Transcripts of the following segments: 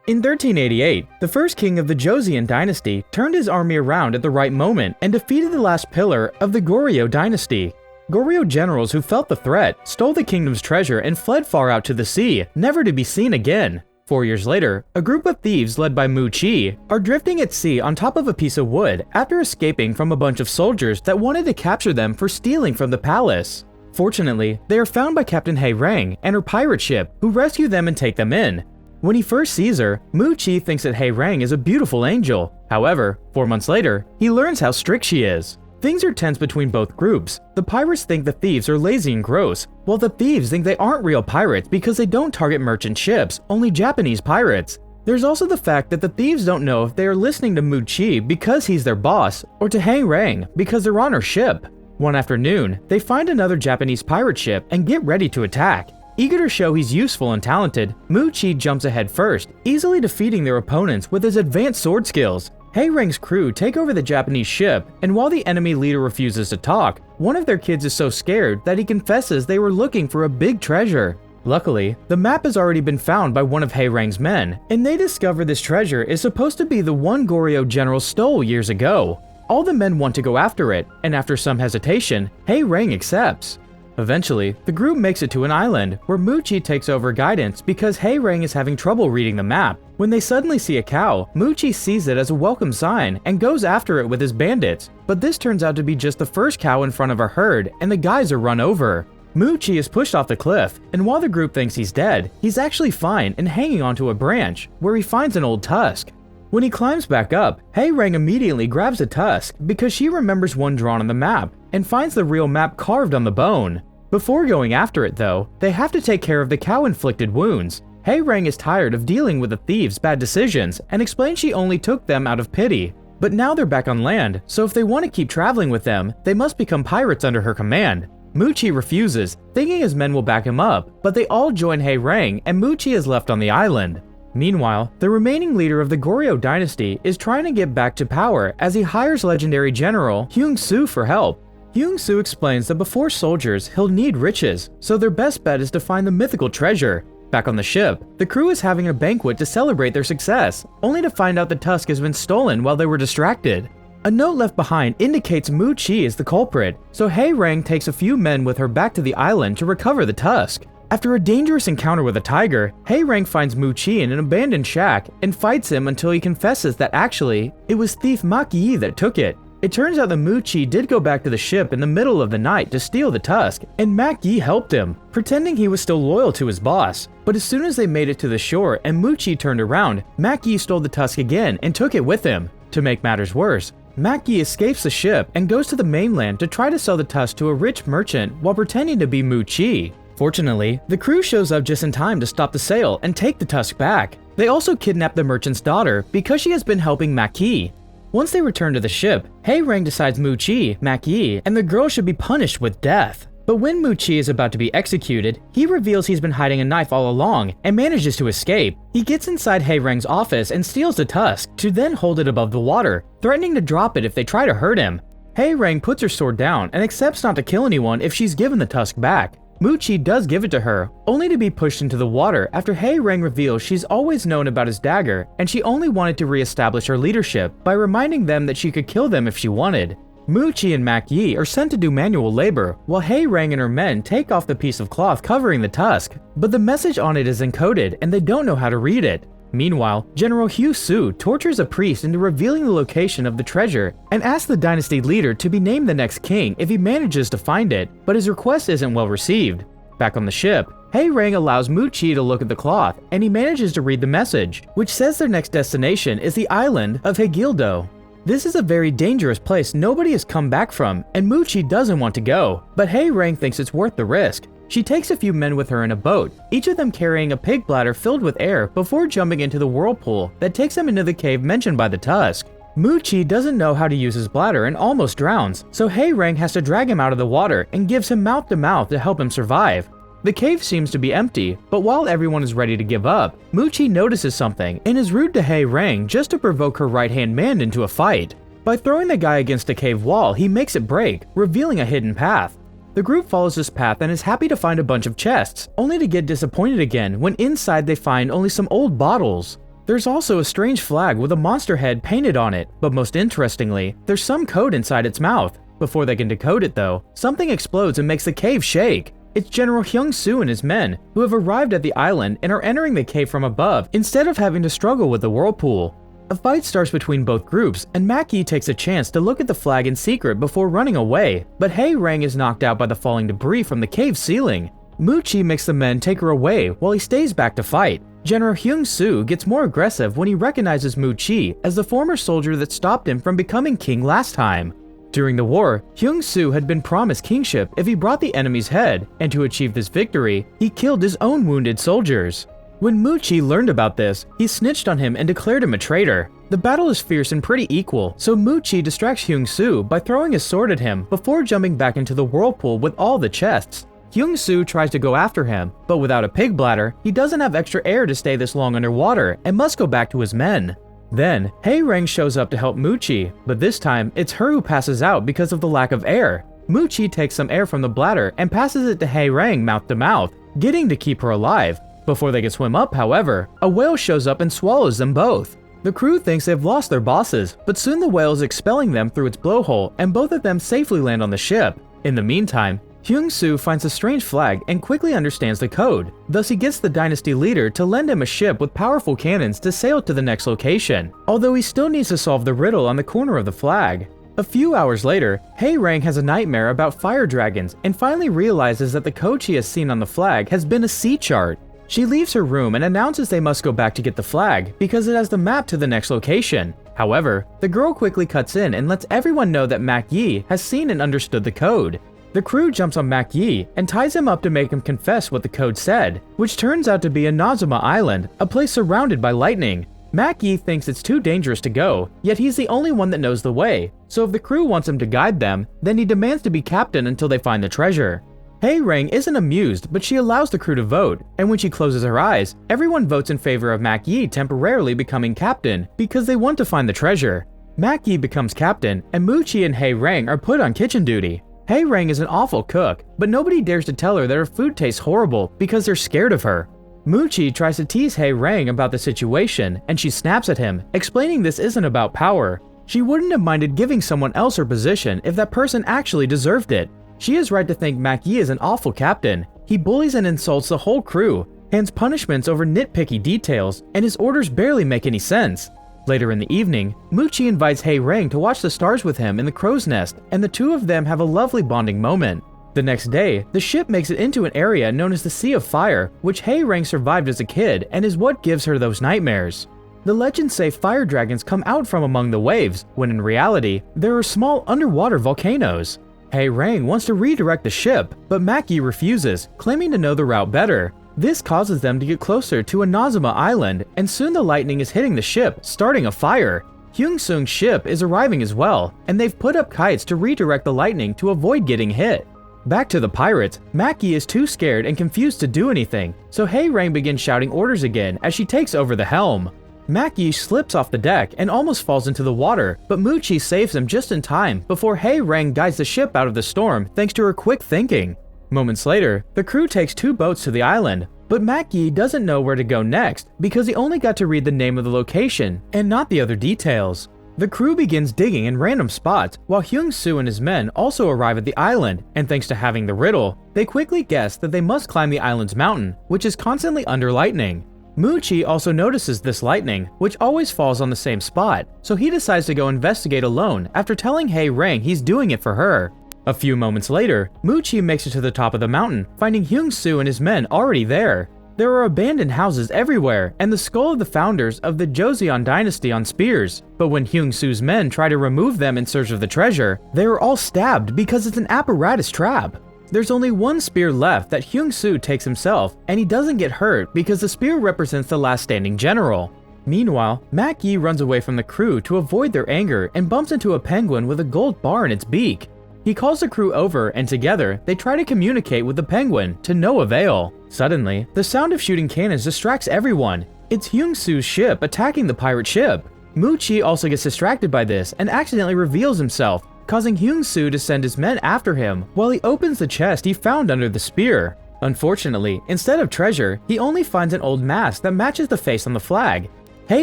In 1388, the first king of the Joseon dynasty turned his army around at the right moment and defeated the last pillar of the Goryeo dynasty. Goryeo generals who felt the threat stole the kingdom's treasure and fled far out to the sea, never to be seen again. 4 years later, a group of thieves led by Mu Chi are drifting at sea on top of a piece of wood after escaping from a bunch of soldiers that wanted to capture them for stealing from the palace. Fortunately, they are found by Captain Hei Rang and her pirate ship, who rescue them and take them in. When he first sees her, Mu Chi thinks that Hei Rang is a beautiful angel. However, 4 months later, he learns how strict she is. Things are tense between both groups. The pirates think the thieves are lazy and gross, while the thieves think they aren't real pirates because they don't target merchant ships, only Japanese pirates. There's also the fact that the thieves don't know if they are listening to Mu Chi because he's their boss, or to Hei Rang because they're on her ship. One afternoon, they find another Japanese pirate ship and get ready to attack. Eager to show he's useful and talented, Mu Chi jumps ahead first, easily defeating their opponents with his advanced sword skills. Hei Rang's crew take over the Japanese ship, and while the enemy leader refuses to talk, one of their kids is so scared that he confesses they were looking for a big treasure. Luckily, the map has already been found by one of Hei Rang's men, and they discover this treasure is supposed to be the one Goryeo general stole years ago. All the men want to go after it, and after some hesitation, Hei Rang accepts. Eventually, the group makes it to an island where Mu Chi takes over guidance because Hei Rang is having trouble reading the map. When they suddenly see a cow, Mu Chi sees it as a welcome sign and goes after it with his bandits, but this turns out to be just the first cow in front of a herd and the guys are run over. Mu Chi is pushed off the cliff, and while the group thinks he's dead, he's actually fine and hanging onto a branch, where he finds an old tusk. When he climbs back up, Hei Rang immediately grabs a tusk because she remembers one drawn on the map and finds the real map carved on the bone. Before going after it though, they have to take care of the cow-inflicted wounds. Hei Rang is tired of dealing with the thieves' bad decisions and explains she only took them out of pity. But now they're back on land, so if they want to keep traveling with them, they must become pirates under her command. Mu Chi refuses, thinking his men will back him up, but they all join Hei Rang and Mu Chi is left on the island. Meanwhile, the remaining leader of the Goryeo dynasty is trying to get back to power as he hires legendary general Hyung Soo for help. Hyung Soo explains that before soldiers, he'll need riches, so their best bet is to find the mythical treasure. Back on the ship, the crew is having a banquet to celebrate their success, only to find out the tusk has been stolen while they were distracted. A note left behind indicates Mu Chi is the culprit, so Hei Rang takes a few men with her back to the island to recover the tusk. After a dangerous encounter with a tiger, Hei Rang finds Mu Chi in an abandoned shack and fights him until he confesses that actually, it was thief Mak Yi that took it. It turns out that Mu Chi did go back to the ship in the middle of the night to steal the tusk, and Mak Yi helped him, pretending he was still loyal to his boss. But as soon as they made it to the shore and Mu Chi turned around, Mak Yi stole the tusk again and took it with him. To make matters worse, Mak Yi escapes the ship and goes to the mainland to try to sell the tusk to a rich merchant while pretending to be Mu Chi. Fortunately, the crew shows up just in time to stop the sale and take the tusk back. They also kidnap the merchant's daughter because she has been helping Mak Yi. Once they return to the ship, Hei Rang decides Mu Chi, Mak Yi, and the girl should be punished with death. But when Mu Chi is about to be executed, he reveals he's been hiding a knife all along and manages to escape. He gets inside Hei Rang's office and steals the tusk to then hold it above the water, threatening to drop it if they try to hurt him. Hei Rang puts her sword down and accepts not to kill anyone if she's given the tusk back. Mu Chi does give it to her, only to be pushed into the water after Hei Rang reveals she's always known about his dagger and she only wanted to re-establish her leadership by reminding them that she could kill them if she wanted. Mu Chi and Mak Yi are sent to do manual labor, while Hei Rang and her men take off the piece of cloth covering the tusk, but the message on it is encoded and they don't know how to read it. Meanwhile, General Hyung Soo tortures a priest into revealing the location of the treasure and asks the dynasty leader to be named the next king if he manages to find it, but his request isn't well received. Back on the ship, Hei Rang allows Mu Chi to look at the cloth and he manages to read the message, which says their next destination is the island of Haegildo. This is a very dangerous place nobody has come back from, and Mu Chi doesn't want to go, but Hei Rang thinks it's worth the risk. She takes a few men with her in a boat, each of them carrying a pig bladder filled with air before jumping into the whirlpool that takes them into the cave mentioned by the tusk. Mu Chi doesn't know how to use his bladder and almost drowns, so Hei Rang has to drag him out of the water and gives him mouth to help him survive. The cave seems to be empty, but while everyone is ready to give up, Mu Chi notices something and is rude to Hei Rang just to provoke her right-hand man into a fight. By throwing the guy against a cave wall, he makes it break, revealing a hidden path. The group follows this path and is happy to find a bunch of chests, only to get disappointed again when inside they find only some old bottles. There's also a strange flag with a monster head painted on it, but most interestingly, there's some code inside its mouth. Before they can decode it though, something explodes and makes the cave shake. It's General Hyung-soo and his men, who have arrived at the island and are entering the cave from above instead of having to struggle with the whirlpool. A fight starts between both groups, and Mak-yi takes a chance to look at the flag in secret before running away, but Hae-rang is knocked out by the falling debris from the cave ceiling. Mu-chi makes the men take her away while he stays back to fight. General Hyung-soo gets more aggressive when he recognizes Mu-chi as the former soldier that stopped him from becoming king last time. During the war, Hyung-soo had been promised kingship if he brought the enemy's head, and to achieve this victory, he killed his own wounded soldiers. When Mu-chi learned about this, he snitched on him and declared him a traitor. The battle is fierce and pretty equal, so Mu-chi distracts Hyung-soo by throwing his sword at him before jumping back into the whirlpool with all the chests. Hyung-soo tries to go after him, but without a pig bladder, he doesn't have extra air to stay this long underwater and must go back to his men. Then, Hae-rang shows up to help Mu-chi, but this time, it's her who passes out because of the lack of air. Mu-chi takes some air from the bladder and passes it to Hae-rang mouth to mouth, getting to keep her alive. Before they can swim up, however, a whale shows up and swallows them both. The crew thinks they've lost their bosses, but soon the whale is expelling them through its blowhole and both of them safely land on the ship. In the meantime, Hyung-soo finds a strange flag and quickly understands the code. Thus he gets the dynasty leader to lend him a ship with powerful cannons to sail to the next location, although he still needs to solve the riddle on the corner of the flag. A few hours later, Hae-rang has a nightmare about fire dragons and finally realizes that the code she has seen on the flag has been a sea chart. She leaves her room and announces they must go back to get the flag because it has the map to the next location. However, the girl quickly cuts in and lets everyone know that Mak-yi has seen and understood the code. The crew jumps on Mak-yi and ties him up to make him confess what the code said, which turns out to be Inazuma Island, a place surrounded by lightning. Mak-yi thinks it's too dangerous to go, yet he's the only one that knows the way, so if the crew wants him to guide them, then he demands to be captain until they find the treasure. Hae-rang isn't amused, but she allows the crew to vote, and when she closes her eyes, everyone votes in favor of Mak-yi temporarily becoming captain because they want to find the treasure. Mak-yi becomes captain, and Mu-chi and Hae-rang are put on kitchen duty. Hae-rang is an awful cook, but nobody dares to tell her that her food tastes horrible because they're scared of her. Mu-chi tries to tease Hae-rang about the situation, and she snaps at him, explaining this isn't about power. She wouldn't have minded giving someone else her position if that person actually deserved it. She is right to think Mak-yi is an awful captain. He bullies and insults the whole crew, hands punishments over nitpicky details, and his orders barely make any sense. Later in the evening, Mu-chi invites Hae-rang to watch the stars with him in the crow's nest, and the two of them have a lovely bonding moment. The next day, the ship makes it into an area known as the Sea of Fire, which Hae-rang survived as a kid and is what gives her those nightmares. The legends say fire dragons come out from among the waves, when in reality, there are small underwater volcanoes. Hae-rang wants to redirect the ship, but Mak-yi refuses, claiming to know the route better. This causes them to get closer to Inazuma Island, and soon the lightning is hitting the ship, starting a fire. Hyung-soong's ship is arriving as well, and they've put up kites to redirect the lightning to avoid getting hit. Back to the pirates, Mak-yi is too scared and confused to do anything, so Hae-rang begins shouting orders again as she takes over the helm. Mak-yi slips off the deck and almost falls into the water, but Mu-chi saves him just in time before Hae-rang guides the ship out of the storm thanks to her quick thinking. Moments later, the crew takes 2 boats to the island, but Mak-yi doesn't know where to go next because he only got to read the name of the location and not the other details. The crew begins digging in random spots while Hyung-soo and his men also arrive at the island, and thanks to having the riddle, they quickly guess that they must climb the island's mountain, which is constantly under lightning. Mu-chi also notices this lightning, which always falls on the same spot, so he decides to go investigate alone after telling Hae-rang he's doing it for her. A few moments later, Mu-chi makes it to the top of the mountain, finding Hyung-soo and his men already there. There are abandoned houses everywhere and the skull of the founders of the Joseon dynasty on spears, but when Hyung-soo's men try to remove them in search of the treasure, they are all stabbed because it's an apparatus trap. There's only one spear left that Hyung-soo takes himself, and he doesn't get hurt because the spear represents the last standing general. Meanwhile, Mak-yi runs away from the crew to avoid their anger and bumps into a penguin with a gold bar in its beak. He calls the crew over and together, they try to communicate with the penguin, to no avail. Suddenly, the sound of shooting cannons distracts everyone. It's Hyung-soo's ship attacking the pirate ship. Mu-chi also gets distracted by this and accidentally reveals himself, causing Hyung-soo to send his men after him while he opens the chest he found under the spear. Unfortunately, instead of treasure, he only finds an old mask that matches the face on the flag. Hei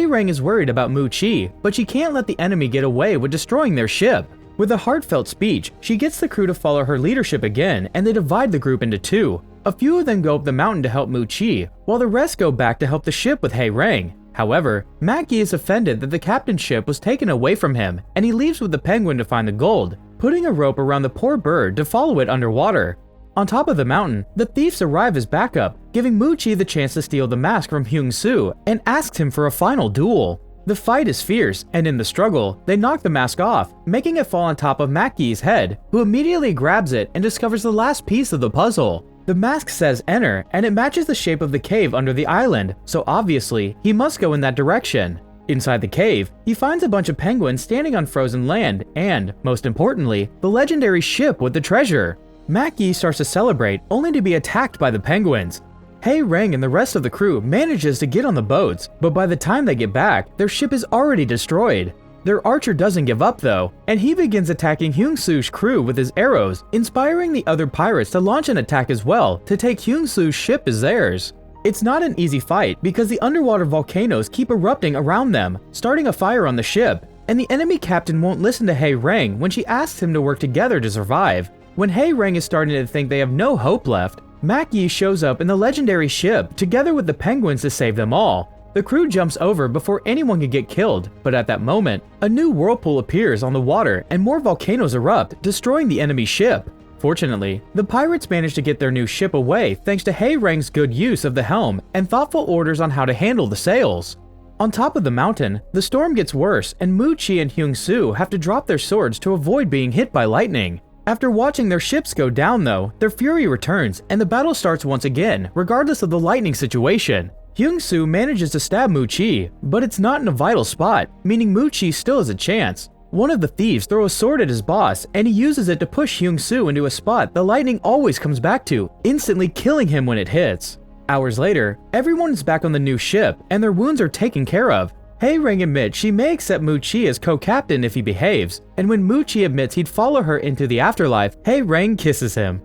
Reng is worried about Mu Chi, but she can't let the enemy get away with destroying their ship. With a heartfelt speech, she gets the crew to follow her leadership again, and they divide the group into two. A few of them go up the mountain to help Mu Chi, while the rest go back to help the ship with Hei Reng. However, Mackie is offended that the captain's ship was taken away from him, and he leaves with the penguin to find the gold, putting a rope around the poor bird to follow it underwater. On top of the mountain, the thieves arrive as backup, giving Mu Chi the chance to steal the mask from Hyung-soo and asks him for a final duel. The fight is fierce, and in the struggle, they knock the mask off, making it fall on top of Mackie's head, who immediately grabs it and discovers the last piece of the puzzle. The mask says enter, and it matches the shape of the cave under the island, so obviously, he must go in that direction. Inside the cave, he finds a bunch of penguins standing on frozen land and, most importantly, the legendary ship with the treasure. Mackie starts to celebrate, only to be attacked by the penguins. Hei Reng and the rest of the crew manages to get on the boats, but by the time they get back, their ship is already destroyed. Their archer doesn't give up though, and he begins attacking Hyung-soo's crew with his arrows, inspiring the other pirates to launch an attack as well to take Hyung-soo's ship as theirs. It's not an easy fight because the underwater volcanoes keep erupting around them, starting a fire on the ship, and the enemy captain won't listen to Hei Reng when she asks him to work together to survive. When Hei Reng is starting to think they have no hope left, Mackie shows up in the legendary ship together with the penguins to save them all. The crew jumps over before anyone can get killed, but at that moment, a new whirlpool appears on the water and more volcanoes erupt, destroying the enemy ship. Fortunately, the pirates manage to get their new ship away thanks to Hei Reng's good use of the helm and thoughtful orders on how to handle the sails. On top of the mountain, the storm gets worse and Mu Chi and Hyung-soo have to drop their swords to avoid being hit by lightning. After watching their ships go down though, their fury returns and the battle starts once again, regardless of the lightning situation. Hyung-soo manages to stab Mu Chi, but it's not in a vital spot, meaning Mu Chi still has a chance. One of the thieves throws a sword at his boss, and he uses it to push Hyung-soo into a spot the lightning always comes back to, instantly killing him when it hits. Hours later, everyone is back on the new ship, and their wounds are taken care of. Hei Reng admits she may accept Mu Chi as co-captain if he behaves, and when Mu Chi admits he'd follow her into the afterlife, Hei Reng kisses him.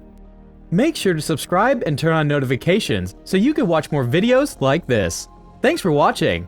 Make sure to subscribe and turn on notifications so you can watch more videos like this. Thanks for watching!